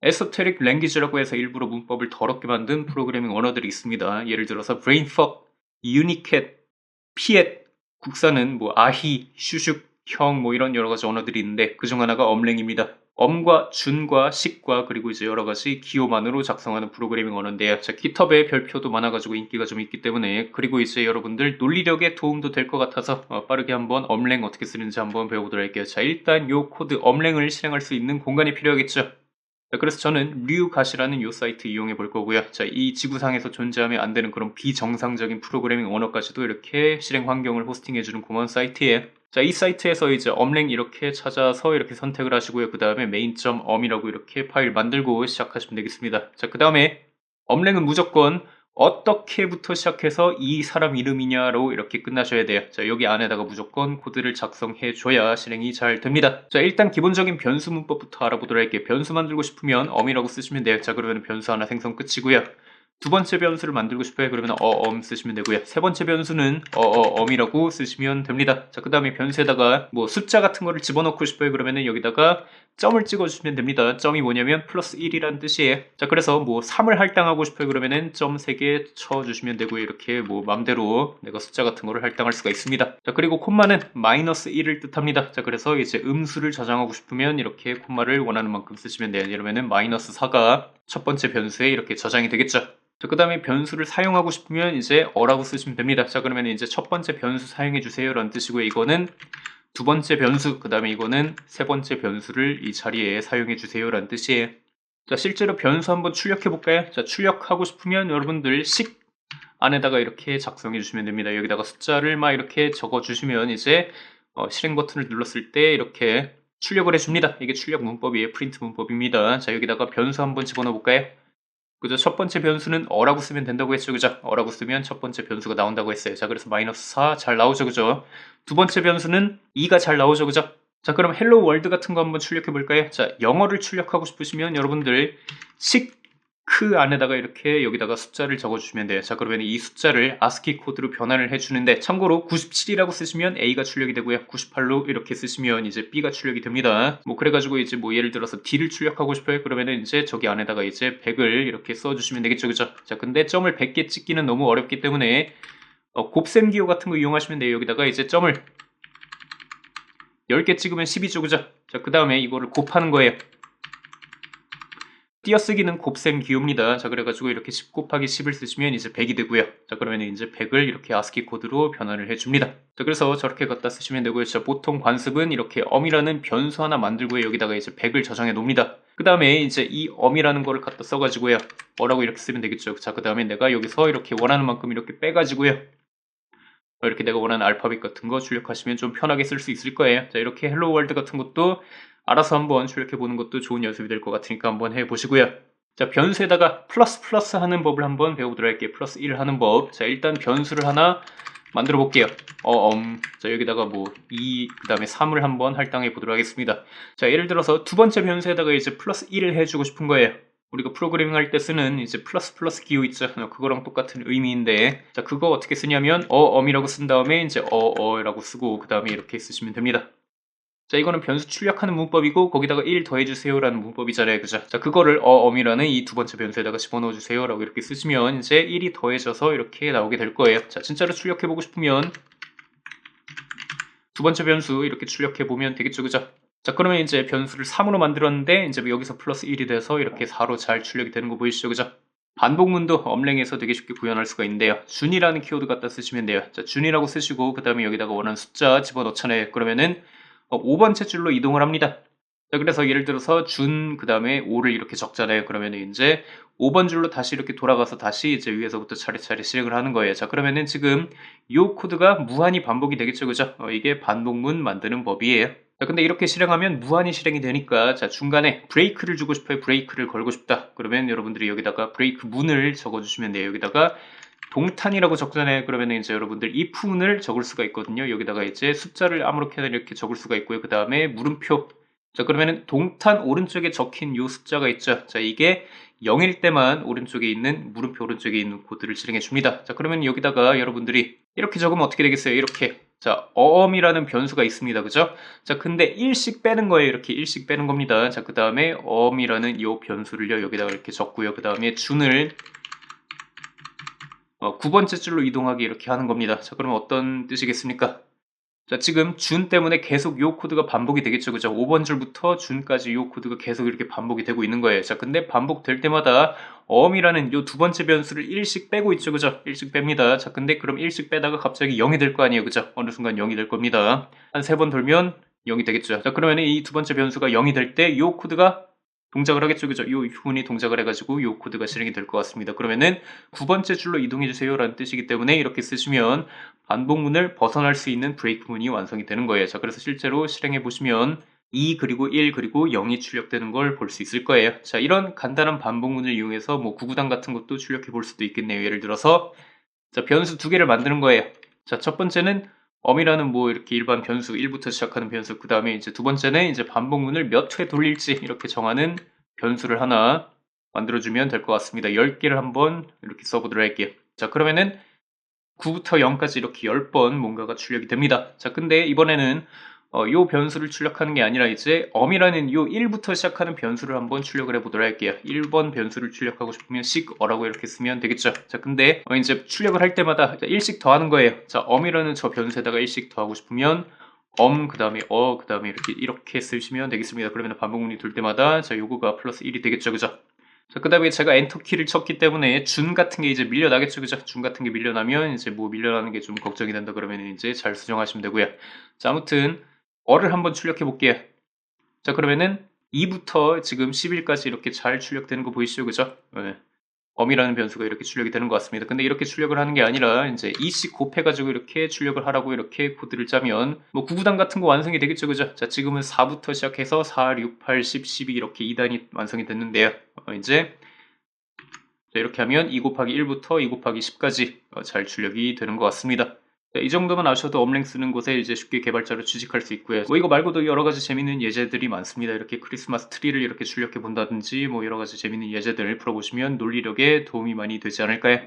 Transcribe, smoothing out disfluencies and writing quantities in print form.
에소테릭 랭귀지라고 해서 일부러 문법을 더럽게 만든 프로그래밍 언어들이 있습니다. 예를 들어서 브레인퍽, 유니캣, 피엣, 국사는 뭐 아히, 슈슉, 형 뭐 이런 여러 가지 언어들이 있는데 그중 하나가 엄랭입니다. 엄과 준과 식과 그리고 이제 여러 가지 기호만으로 작성하는 프로그래밍 언어인데요. 자, 깃허브에 별표도 많아가지고 인기가 좀 있기 때문에 그리고 이제 여러분들 논리력에 도움도 될 것 같아서 빠르게 한번 엄랭 어떻게 쓰는지 한번 배워보도록 할게요. 자, 일단 요 코드 엄랭을 실행할 수 있는 공간이 필요하겠죠. 자, 그래서 저는 류가시라는 요 사이트 이용해 볼 거고요. 자, 이 지구상에서 존재하면 안 되는 그런 비정상적인 프로그래밍 언어까지도 이렇게 실행 환경을 호스팅해주는 고마운 사이트에 자, 이 사이트에서 이제 엄랭 이렇게 찾아서 이렇게 선택을 하시고요. 그 다음에 main.om이라고 이렇게 파일 만들고 시작하시면 되겠습니다. 자, 그 다음에 엄랭은 무조건 어떻게부터 시작해서 이 사람 이름이냐로 이렇게 끝나셔야 돼요. 자, 여기 안에다가 무조건 코드를 작성해 줘야 실행이 잘 됩니다. 자, 일단 기본적인 변수 문법부터 알아보도록 할게요. 변수 만들고 싶으면 엄이라고 쓰시면 돼요. 자, 그러면 변수 하나 생성 끝이고요. 두 번째 변수를 만들고 싶어요. 그러면 엄 쓰시면 되고요. 세 번째 변수는 엄이라고 쓰시면 됩니다. 자, 그 다음에 변수에다가 뭐 숫자 같은 거를 집어넣고 싶어요. 그러면은 여기다가 점을 찍어주시면 됩니다. 점이 뭐냐면 플러스 1이라는 뜻이에요. 자, 그래서 뭐 3을 할당하고 싶어요. 그러면은 점 3개 쳐주시면 되고요. 이렇게 뭐 맘대로 내가 숫자 같은 거를 할당할 수가 있습니다. 자, 그리고 콤마는 마이너스 1을 뜻합니다. 자, 그래서 이제 음수를 저장하고 싶으면 이렇게 콤마를 원하는 만큼 쓰시면 돼요. 이러면은 마이너스 4가 첫 번째 변수에 이렇게 저장이 되겠죠. 자, 그 다음에 변수를 사용하고 싶으면 이제 어라고 쓰시면 됩니다. 자, 그러면 이제 첫 번째 변수 사용해 주세요 라는 뜻이고요. 이거는 두 번째 변수, 그 다음에 이거는 세 번째 변수를 이 자리에 사용해 주세요 라는 뜻이에요. 자, 실제로 변수 한번 출력해 볼까요? 자, 출력하고 싶으면 여러분들 식 안에다가 이렇게 작성해 주시면 됩니다. 여기다가 숫자를 막 이렇게 적어 주시면 이제 실행 버튼을 눌렀을 때 이렇게 출력을 해줍니다. 이게 출력 문법이에요. 프린트 문법입니다. 자, 여기다가 변수 한번 집어넣어 볼까요? 그죠? 첫 번째 변수는 어라고 쓰면 된다고 했죠. 그죠? 어라고 쓰면 첫 번째 변수가 나온다고 했어요. 자, 그래서 마이너스 4 잘 나오죠. 그죠? 두 번째 변수는 2가 잘 나오죠. 그죠? 자, 그럼 헬로 월드 같은 거 한번 출력해 볼까요? 자, 영어를 출력하고 싶으시면 여러분들 그 안에다가 이렇게 여기다가 숫자를 적어주시면 돼요. 자, 그러면 이 숫자를 아스키 코드로 변환을 해주는데 참고로 97이라고 쓰시면 A가 출력이 되고요. 98로 이렇게 쓰시면 이제 B가 출력이 됩니다. 뭐 그래가지고 이제 뭐 예를 들어서 D를 출력하고 싶어요. 그러면은 이제 저기 안에다가 이제 100을 이렇게 써주시면 되겠죠. 그죠? 자, 근데 점을 100개 찍기는 너무 어렵기 때문에 곱셈 기호 같은 거 이용하시면 돼요. 여기다가 이제 점을 10개 찍으면 10이죠. 그죠? 자, 그 다음에 이거를 곱하는 거예요. 띄어쓰기는 곱셈 기호입니다. 자, 그래가지고 이렇게 10 곱하기 10을 쓰시면 이제 100이 되고요. 자, 그러면 이제 100을 이렇게 아스키 코드로 변환을 해줍니다. 자, 그래서 저렇게 갖다 쓰시면 되고요. 자, 보통 관습은 이렇게 엄이라는 변수 하나 만들고요. 여기다가 이제 100을 저장해 놓습니다. 그 다음에 이제 이 엄이라는 거를 갖다 써가지고요. 뭐라고 이렇게 쓰면 되겠죠. 자, 그 다음에 내가 여기서 이렇게 원하는 만큼 이렇게 빼가지고요. 이렇게 내가 원하는 알파벳 같은 거 출력하시면 좀 편하게 쓸 수 있을 거예요. 자, 이렇게 헬로 월드 같은 것도 알아서 한번 출력해 보는 것도 좋은 연습이 될 것 같으니까 한번 해보시고요. 자, 변수에다가 플러스 하는 법을 한번 배워보도록 할게요. 플러스 1 하는 법. 자, 일단 변수를 하나 만들어 볼게요. 자, 여기다가 뭐 2, 그 다음에 3을 한번 할당해 보도록 하겠습니다. 자, 예를 들어서 두 번째 변수에다가 이제 플러스 1을 해주고 싶은 거예요. 우리가 프로그래밍 할 때 쓰는 이제 플러스 기호 있죠. 그거랑 똑같은 의미인데, 자, 그거 어떻게 쓰냐면 엄이라고 쓴 다음에 이제 라고 쓰고 그 다음에 이렇게 쓰시면 됩니다. 자, 이거는 변수 출력하는 문법이고 거기다가 1 더해주세요 라는 문법이잖아요. 그죠? 자, 그거를 엄이라는 이 두 번째 변수에다가 집어넣어 주세요 라고 이렇게 쓰시면 이제 1이 더해져서 이렇게 나오게 될 거예요. 자, 진짜로 출력해보고 싶으면 두 번째 변수 이렇게 출력해보면 되겠죠. 그죠? 자, 그러면 이제 변수를 3으로 만들었는데 이제 여기서 플러스 1이 돼서 이렇게 4로 잘 출력이 되는 거 보이시죠? 그죠? 반복문도 엄랭에서 되게 쉽게 구현할 수가 있는데요. 준이라는 키워드 갖다 쓰시면 돼요. 자, 준이라고 쓰시고 그 다음에 여기다가 원하는 숫자 집어넣잖아요. 그러면은 5번째 줄로 이동을 합니다. 자, 그래서 예를 들어서 준 그 다음에 5를 이렇게 적잖아요. 그러면은 이제 5번 줄로 다시 이렇게 돌아가서 다시 이제 위에서부터 차례차례 실행을 하는 거예요. 자, 그러면은 지금 이 코드가 무한히 반복이 되겠죠. 그죠? 이게 반복문 만드는 법이에요. 자, 근데 이렇게 실행하면 무한히 실행이 되니까 자, 중간에 브레이크를 주고 싶어요. 브레이크를 걸고 싶다. 그러면 여러분들이 여기다가 브레이크 문을 적어주시면 돼요. 여기다가 동탄이라고 적잖아요. 그러면 이제 여러분들 if문을 적을 수가 있거든요. 여기다가 이제 숫자를 아무렇게나 이렇게 적을 수가 있고요. 그 다음에 물음표. 자, 그러면은 동탄 오른쪽에 적힌 요 숫자가 있죠. 자, 이게 0일 때만 오른쪽에 있는 물음표 오른쪽에 있는 코드를 실행해 줍니다. 자, 그러면 여기다가 여러분들이 이렇게 적으면 어떻게 되겠어요? 이렇게 자, 어음이라는 변수가 있습니다. 그죠? 자, 근데 1씩 빼는 거예요. 이렇게 1씩 빼는 겁니다. 자, 그 다음에 어음이라는 이 변수를요, 여기다가 이렇게 적고요. 그 다음에 준을 9번째 줄로 이동하게 이렇게 하는 겁니다. 자, 그러면 어떤 뜻이겠습니까? 자, 지금 준 때문에 계속 요 코드가 반복이 되겠죠. 그죠? 5번 줄부터 준까지 요 코드가 계속 이렇게 반복이 되고 있는 거예요. 자, 근데 반복될 때마다 어음이라는 요 두 번째 변수를 1씩 빼고 있죠. 그죠? 1씩 뺍니다. 자, 근데 그럼 1씩 빼다가 갑자기 0이 될 거 아니에요. 그죠? 어느 순간 0이 될 겁니다. 한 3번 돌면 0이 되겠죠. 자, 그러면 이 두 번째 변수가 0이 될 때 요 코드가 동작을 하겠죠. 그죠? 요 후문이 동작을 해가지고 요 코드가 실행이 될 것 같습니다. 그러면은 9번째 줄로 이동해주세요 라는 뜻이기 때문에 이렇게 쓰시면 반복문을 벗어날 수 있는 브레이크문이 완성이 되는 거예요. 자, 그래서 실제로 실행해 보시면 2 그리고 1 그리고 0이 출력되는 걸 볼 수 있을 거예요. 자, 이런 간단한 반복문을 이용해서 뭐 구구단 같은 것도 출력해 볼 수도 있겠네요. 예를 들어서 자, 변수 두 개를 만드는 거예요. 자, 첫 번째는 엄이라는 뭐 이렇게 일반 변수 1부터 시작하는 변수, 그 다음에 이제 두 번째는 이제 반복문을 몇 회 돌릴지 이렇게 정하는 변수를 하나 만들어주면 될 것 같습니다. 10개를 한번 이렇게 써보도록 할게요. 자, 그러면은 9부터 0까지 이렇게 10번 뭔가가 출력이 됩니다. 자, 근데 이번에는 요 변수를 출력하는 게 아니라 이제 엄이라는 요 1부터 시작하는 변수를 한번 출력을 해보도록 할게요. 1번 변수를 출력하고 싶으면 식어라고 이렇게 쓰면 되겠죠. 자, 근데 이제 출력을 할 때마다 1씩 더하는 거예요. 자, 엄이라는 저 변수에다가 1씩 더하고 싶으면 그 다음에 그 다음에 이렇게 쓰시면 되겠습니다. 그러면 반복문이 돌 때마다 자, 요거가 플러스 1이 되겠죠. 그죠? 자, 그 다음에 제가 엔터키를 쳤기 때문에 준 같은 게 이제 밀려나겠죠. 그죠? 준 같은 게 밀려나면 이제 뭐 밀려나는 게 좀 걱정이 된다 그러면 이제 잘 수정하시면 되고요. 자, 아무튼 어를 한번 출력해 볼게요. 자, 그러면은 2부터 지금 11까지 이렇게 잘 출력되는 거 보이시죠? 그죠? 네. 엄이라는 변수가 이렇게 출력이 되는 것 같습니다. 근데 이렇게 출력을 하는 게 아니라 이제 2씩 곱해가지고 이렇게 출력을 하라고 이렇게 코드를 짜면 뭐 구구단 같은 거 완성이 되겠죠. 그죠? 자, 지금은 4부터 시작해서 4, 6, 8, 10, 12 이렇게 2단이 완성이 됐는데요. 이제 이렇게 하면 2 곱하기 1부터 2 곱하기 10까지 잘 출력이 되는 것 같습니다. 자, 이 정도만 아셔도 엄랭 쓰는 곳에 이제 쉽게 개발자로 취직할 수 있고요. 뭐 이거 말고도 여러 가지 재밌는 예제들이 많습니다. 이렇게 크리스마스 트리를 이렇게 출력해 본다든지 뭐 여러 가지 재밌는 예제들을 풀어보시면 논리력에 도움이 많이 되지 않을까요?